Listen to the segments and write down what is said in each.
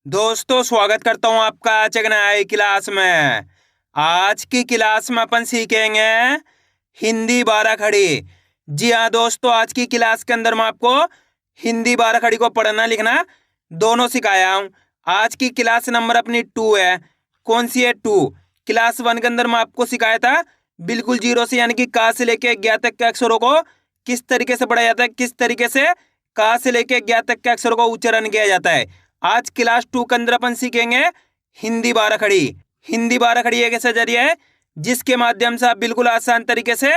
दोस्तों स्वागत करता हूं आपका आज एक नई क्लास में। आज की क्लास में अपन सीखेंगे हिंदी 12 खड़ी। जी हाँ दोस्तों, आज की क्लास के अंदर मैं आपको हिंदी 12 खड़ी को पढ़ना लिखना दोनों सिखाया हूं। आज की क्लास नंबर अपनी 2 है। कौन सी है? 2। क्लास 1 के अंदर मैं आपको सिखाया था बिल्कुल जीरो से यानी कि का से लेके ज्ञा तक के अक्षरों को किस तरीके से पढ़ा जाता है, किस तरीके से का से लेके ज्ञा तक के अक्षरों को उच्चारण किया जाता है। आज क्लास 2 के अंदर अपन सीखेंगे हिंदी 12 खड़ी। हिंदी 12 खड़ी एक ऐसा जरिया है जिसके माध्यम से आप बिल्कुल आसान तरीके से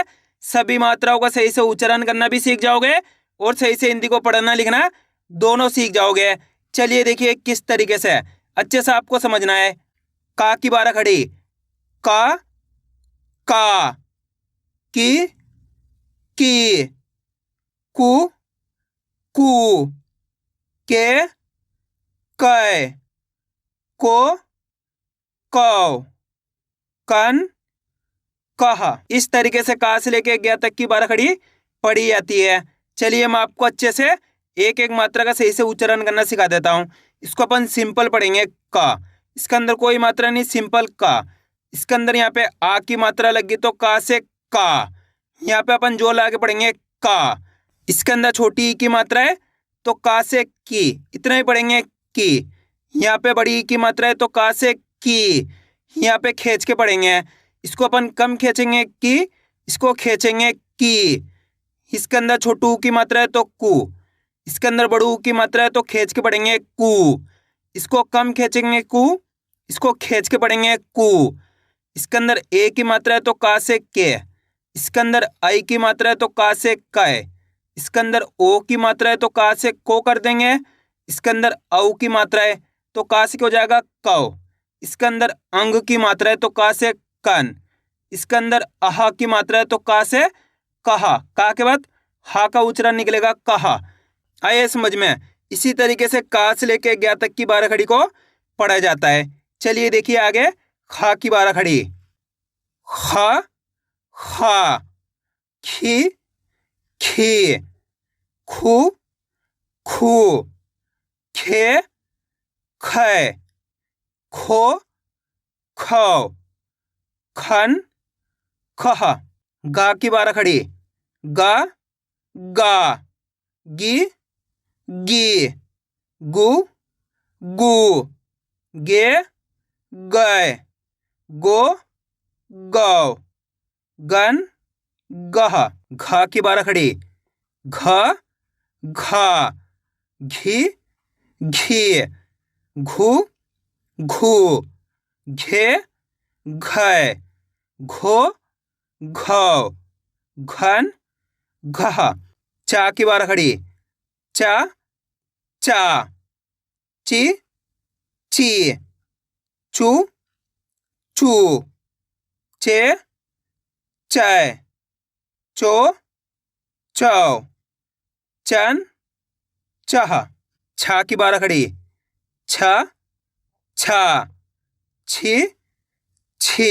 सभी मात्राओं का सही से उच्चारण करना भी सीख जाओगे और सही से हिंदी को पढ़ना लिखना दोनों सीख जाओगे। चलिए देखिए किस तरीके से अच्छे से आपको समझना है। का की 12 खड़ी। का की कु कू के कै को कौ कन कहा। इस तरीके से का से लेके ज्ञा तक की 12 खड़ी पढ़ी जाती है। चलिए मैं आपको अच्छे से एक एक मात्रा का सही से उच्चारण करना सिखा देता हूँ। इसको अपन सिंपल पढ़ेंगे का। इसके अंदर कोई मात्रा नहीं, सिंपल का। इसके अंदर यहाँ पे आ की मात्रा लगी तो का से का। यहाँ पे अपन जो ला के पढ़ेंगे का। इसके अंदर छोटी ई की मात्रा है तो का से की, इतना ही पढ़ेंगे की। यहाँ पे बड़ी ई की मात्रा है तो का से की। यहाँ पे खींच के पढ़ेंगे। इसको अपन कम खींचेंगे की, इसको खींचेंगे की। इसके अंदर छोटू की मात्रा है तो कु। इसके अंदर बड़ू की मात्रा है तो खींच के पढ़ेंगे कु। इसको कम खींचेंगे कु, इसको खींच के पढ़ेंगे कु। इसके अंदर ए की मात्रा है तो का से के। इसके अंदर आई की मात्रा है तो का से कै। इसके अंदर ओ की मात्रा है तो का से को कर देंगे। इसके अंदर औ की मात्रा है तो का से क्या हो जाएगा कौ। इसके अंदर अंग की मात्रा है तो का से कन। इसके अंदर अहा की मात्रा है तो का से कहा। का के बाद हा का उच्चारण निकलेगा कहा। आइए समझ में। इसी तरीके से का से लेके ज्ञा तक की 12 खड़ी को पढ़ा जाता है। चलिए देखिए आगे खा की 12 खड़ी। ख खा खी खी खू खू खे खे खो खौ खन खह। गा की 12 खड़ी। गा गा गी गी गु गु गे गै गो गौ गन गह। घा की 12 खड़ी। घ घा घी घी घू घू घे घै घो घौ घन घह। चा की 12 खड़ी। चा चा ची ची चू चू चे चै चो चौ चन चह। छा की 12 खड़ी। छ छा छी छी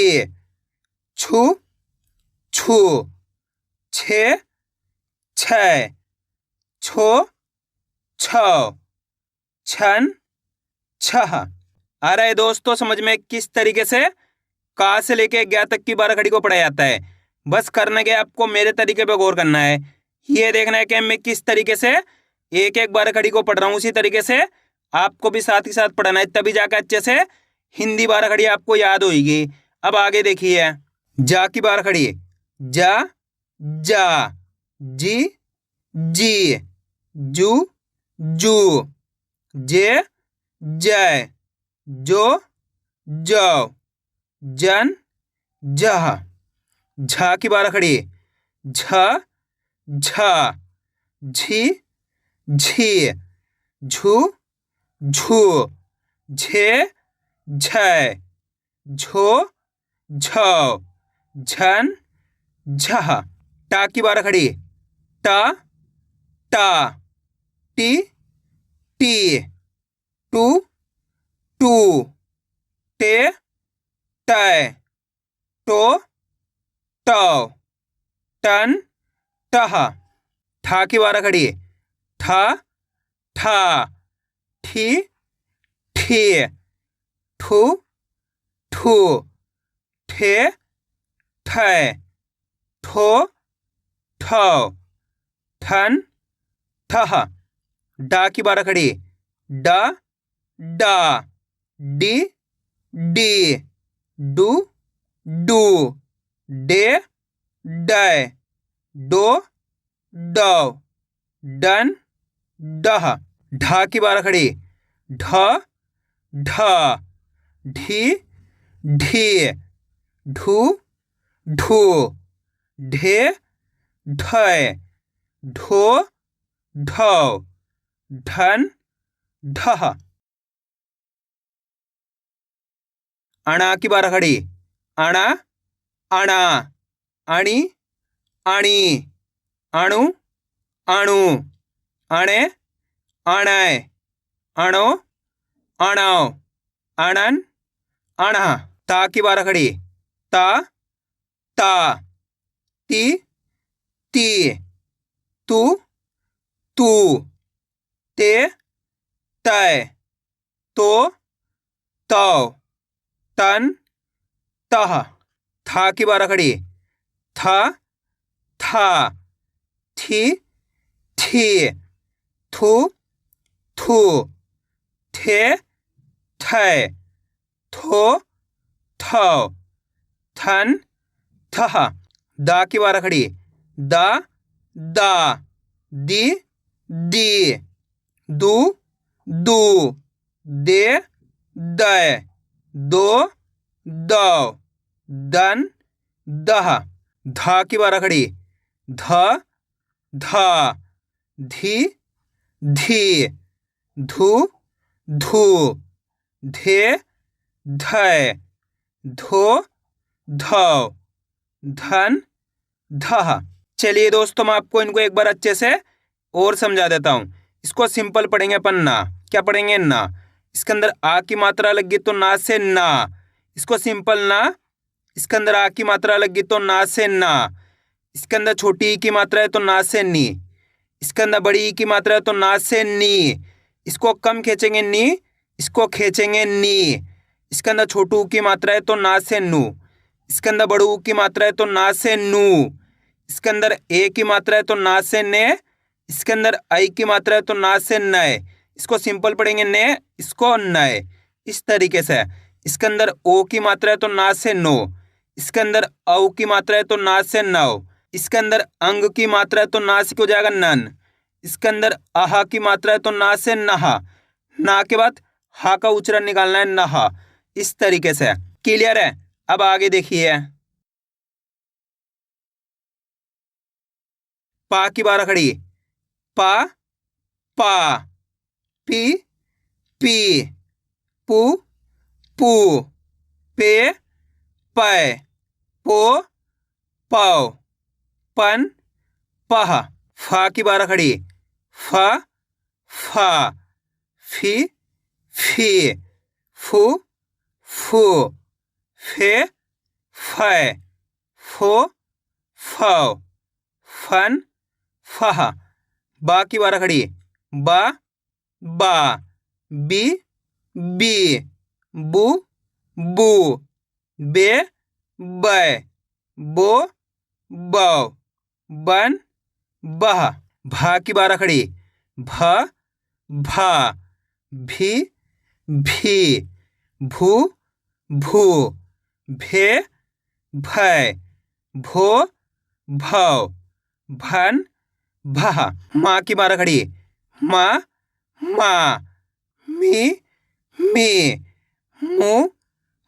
छू छू छे छै छो छौ छन छह। आ रहा है दोस्तों समझ में किस तरीके से का से लेके ज्ञा तक की 12 खड़ी को पढ़ा जाता है। बस करने के आपको मेरे तरीके पे गौर करना है। ये देखना है कि मैं किस तरीके से एक एक 12 खड़ी को पढ़ रहा हूँ, उसी तरीके से आपको भी साथ ही साथ पढ़ना है, तभी जाकर अच्छे से हिंदी 12 खड़ी आपको याद होगी। अब आगे देखिए जा की 12 खड़ी। जा जा जी जी जू जू जे जय जो जौ जन जह। झा की 12 खड़ी। झ झा झी झी झू झू झे झै झो झौ झन झह। टा की 12 खड़ी। टा टा टी टी टू टू टे टै टो टौ टन टह। ठा की 12 खड़ी। ठा ठा ठी ठी, ठू ठू, ठे ठै, ठो ठौ, ठन ठह। डा की बारह खड़ी, डा डा, डी डी, डू डू, डे डै, डो डौ, डन डह। ढा की बारह खड़ी, ढ ढ, ढी ढी, ढू ढू, ढे ढै, ढो ढौ, ढन ढह। अणा की बारह खड़ी, अणा अणा, अणी अणी, अणु अणु, अणे अणै, अणो अणौ, अणन अणह। ता की बारह खड़ी, ता ता, ती ती, तू तू, ते तै, तो तौ, तन तह। था की बारह खड़ी, था था, थी थी, थू थू, थे थै, थो थौ, थन थह। दा की बारह खड़ी, दा दा, दी दी, दू दू, दे दै, दो दौ, दन दह। धा की बारह खड़ी, ध धा, धी धी, धू धू, धे धै, धो धौ, धन धह। चलिए दोस्तों, मैं आपको इनको एक बार अच्छे से और समझा देता हूं। इसको सिंपल पढ़ेंगे अपन ना। क्या पढ़ेंगे? ना। इसके अंदर आ की मात्रा लगी तो ना से ना। इसको सिंपल ना। इसके अंदर आ की मात्रा लगी तो ना से ना। इसके अंदर छोटी ई की मात्रा है तो ना से नी। इसके अंदर बड़ी ई की मात्रा है तो ना से नी। इसको कम खींचेंगे नी, इसको खींचेंगे नी। इसके अंदर छोटू की मात्रा है तो ना से नू। इसके अंदर बड़ू की मात्रा है तो ना से नू। इसके अंदर ए की मात्रा है तो ना से ने। इसके अंदर आई की मात्रा है तो ना से नए। इसको सिंपल पढ़ेंगे ने, इसको नए। इस तरीके से इसके अंदर ओ की मात्रा है तो ना से नो। इसके अंदर औ की मात्रा है तो ना से नौ। इसके अंदर अंग की मात्रा है तो ना से हो जाएगा नन। इसके अंदर आहा की मात्रा है तो ना से नहा। ना के बाद हा का उच्चारण निकालना है नहा। इस तरीके से क्लियर है? अब आगे देखिए। पा की बारह खड़ी, पा पा, पी पी, पू पू, पे पै, पो पौ, पन पह। फा की बारह खड़ी, फा फा, फी फी, फू फू, फे फै, फो फौ, फन फह। बा की बारह खड़ी, बा बा, बी बी, बू बू, बे बै, बो बौ, बन बह। भा की बारह खड़ी, भ भा, भी भी, भू भू, भे भै, भो भौ, भन भह। माँ की बारह खड़ी, माँ माँ, मी मी, मू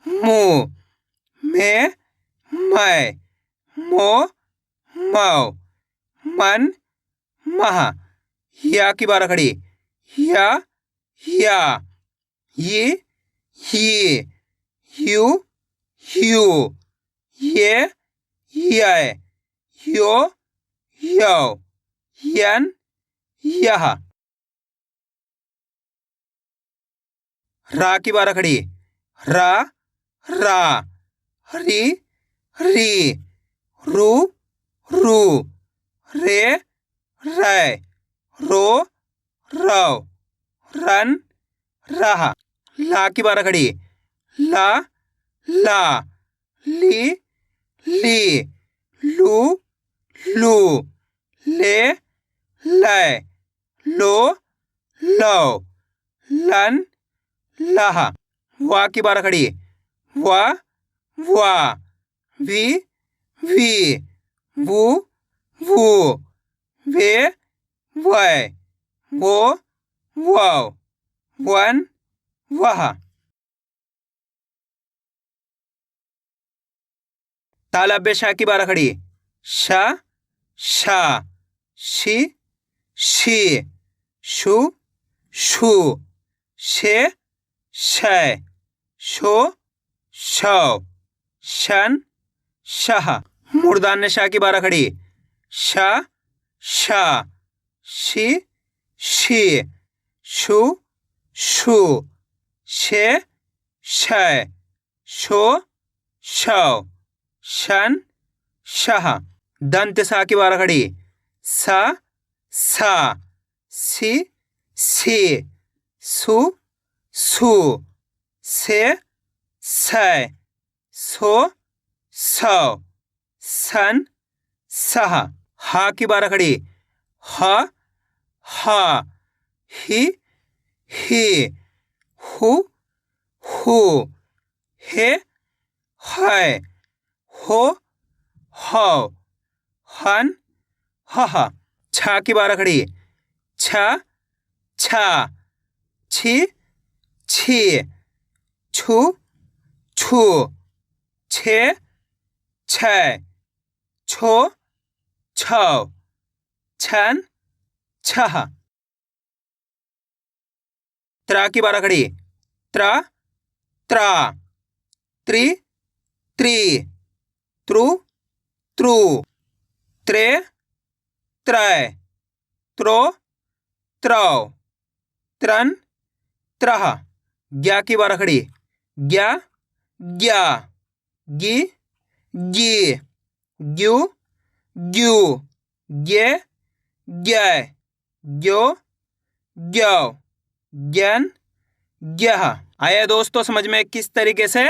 मू, मे मै, मो मौ, मन मह। या की बारह खड़ी, या या, ये ये, यू यू, ये यै, यो यौ, यन यह। रा की बारह खड़ी, रा रा, री री, रू रू, रे रै, रो रौ, रन रहा। ला की बारह खड़ी, ला ला, ली ली, लू लू, ले लै, लो लो, लन लहा। वा की बारह खड़ी, वा वा, वी वी, वू वू, वे वै, वो वो, वन वह। तालव्य शा की बारह खड़ी, शा शा, शी शी, शु शू, शे शै, शो शौ, शन शाह। मूर्धान्य शा की बारह खड़ी, शा शा, शी शी, शु शू, शे शै, शो शौ, शन शाह। दंत सा की बारह खड़ी, सा सा, सी सी, सु सू, से सै, सो सौ, सन सह। हा की बारह खड़ी, हा हा, ही ही, हु हु, हे है, हो हो, हन हह। छा की बारह खड़ी, छ छा, छी छी, छु छू, छे छै, छो छौ, छन छह। त्रा की बारह खड़ी, त्रा त्रा, त्रि त्रि,त्रु त्रू, त्रे त्रै, त्रो त्रौ, त्रन त्रह। ग्या की बारह खड़ी, ग्या ग्या, गी गी, ग्यू ग्यू, गे ग्यै, ग्यो ग्यो, ज्ञान ग्यह। आया दोस्तों समझ में किस तरीके से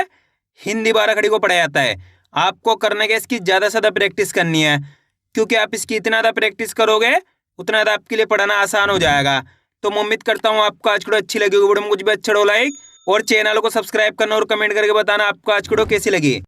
हिंदी बारह खड़ी को पढ़ा जाता है। आपको करने के इसकी ज़्यादा से ज़्यादा प्रैक्टिस करनी है, क्योंकि आप इसकी इतना ज़्यादा प्रैक्टिस करोगे उतना ज़्यादा आपके लिए पढ़ाना आसान हो जाएगा। तो मैं उम्मीद करता हूँ आपको आज की वीडियो अच्छी लगी होगी। वीडियो में कुछ भी अच्छा हो लाइक और चैनल को सब्सक्राइब करना और कमेंट करके बताना आपको आज की वीडियो कैसी लगी।